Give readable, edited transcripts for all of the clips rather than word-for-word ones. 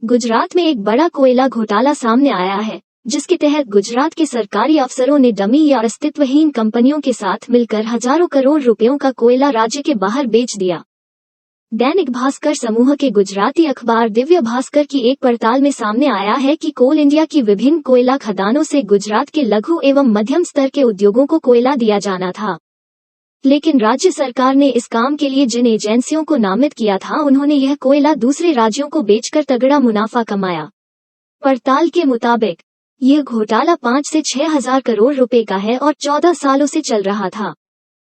गुजरात में एक बड़ा कोयला घोटाला सामने आया है, जिसके तहत गुजरात के सरकारी अफसरों ने डमी या अस्तित्वहीन कंपनियों के साथ मिलकर हजारों करोड़ रुपयों का कोयला राज्य के बाहर बेच दिया। दैनिक भास्कर समूह के गुजराती अखबार दिव्य भास्कर की एक पड़ताल में सामने आया है कि कोल इंडिया की विभिन्न कोयला खदानों से गुजरात के लघु एवं मध्यम स्तर के उद्योगों को कोयला दिया जाना था। लेकिन राज्य सरकार ने इस काम के लिए जिन एजेंसियों को नामित किया था, उन्होंने यह कोयला दूसरे राज्यों को बेचकर तगड़ा मुनाफा कमाया। पड़ताल के मुताबिक यह घोटाला 5 से 6 हजार करोड़ रुपए का है और 14 सालों से चल रहा था।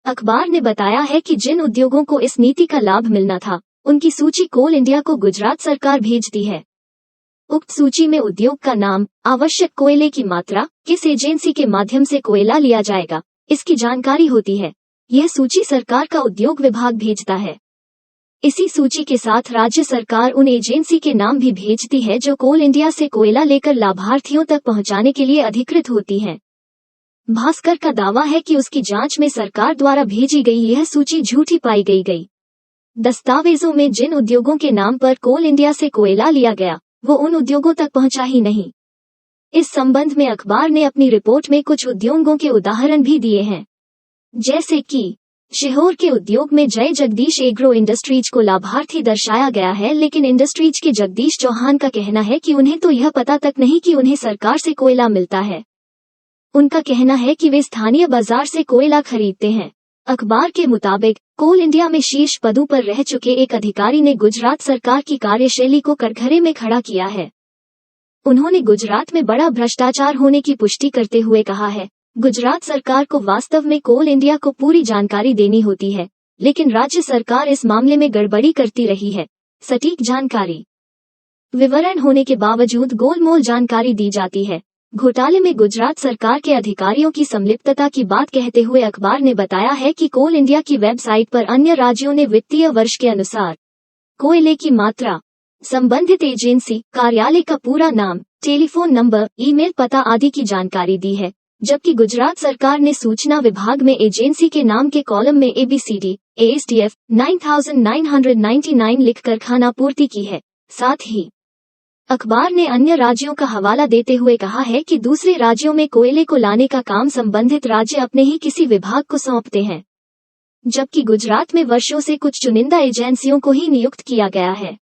अखबार ने बताया है कि जिन उद्योगों को इस नीति का लाभ मिलना था, उनकी सूची कोल इंडिया को गुजरात सरकार भेजती है। उक्त सूची में उद्योग का नाम, आवश्यक कोयले की मात्रा, किस एजेंसी के माध्यम से कोयला लिया जाएगा, इसकी जानकारी होती है। यह सूची सरकार का उद्योग विभाग भेजता है। इसी सूची के साथ राज्य सरकार उन एजेंसी के नाम भी भेजती है जो कोल इंडिया से कोयला लेकर लाभार्थियों तक पहुंचाने के लिए अधिकृत होती हैं। भास्कर का दावा है कि उसकी जांच में सरकार द्वारा भेजी गई यह सूची झूठी पाई गई। दस्तावेजों में जिन उद्योगों के नाम पर कोल इंडिया से कोयला लिया गया, वो उन उद्योगों तक पहुंचा ही नहीं। इस संबंध में अखबार ने अपनी रिपोर्ट में कुछ उद्योगों के उदाहरण भी दिए हैं, जैसे कि सीहोर के उद्योग में जय जगदीश एग्रो इंडस्ट्रीज को लाभार्थी दर्शाया गया है, लेकिन इंडस्ट्रीज के जगदीश चौहान का कहना है कि उन्हें तो यह पता तक नहीं कि उन्हें सरकार से कोयला मिलता है। उनका कहना है कि वे स्थानीय बाजार से कोयला खरीदते हैं। अखबार के मुताबिक कोल इंडिया में शीर्ष पदों पर रह चुके एक अधिकारी ने गुजरात सरकार की कार्यशैली को कटघरे में खड़ा किया है। उन्होंने गुजरात में बड़ा भ्रष्टाचार होने की पुष्टि करते हुए कहा है, गुजरात सरकार को वास्तव में कोल इंडिया को पूरी जानकारी देनी होती है, लेकिन राज्य सरकार इस मामले में गड़बड़ी करती रही है। सटीक जानकारी विवरण होने के बावजूद गोलमोल जानकारी दी जाती है। घोटाले में गुजरात सरकार के अधिकारियों की संलिप्तता की बात कहते हुए अखबार ने बताया है कि कोल इंडिया की वेबसाइट पर अन्य राज्यों ने वित्तीय वर्ष के अनुसार कोयले की मात्रा, संबंधित एजेंसी, कार्यालय का पूरा नाम, टेलीफोन नंबर, ईमेल पता आदि की जानकारी दी है, जबकि गुजरात सरकार ने सूचना विभाग में एजेंसी के नाम के कॉलम में ABCD, ASTF 9999 लिखकर खानापूर्ति की है। साथ ही अखबार ने अन्य राज्यों का हवाला देते हुए कहा है कि दूसरे राज्यों में कोयले को लाने का काम संबंधित राज्य अपने ही किसी विभाग को सौंपते हैं, जबकि गुजरात में वर्षों से कुछ चुनिंदा एजेंसियों को ही नियुक्त किया गया है।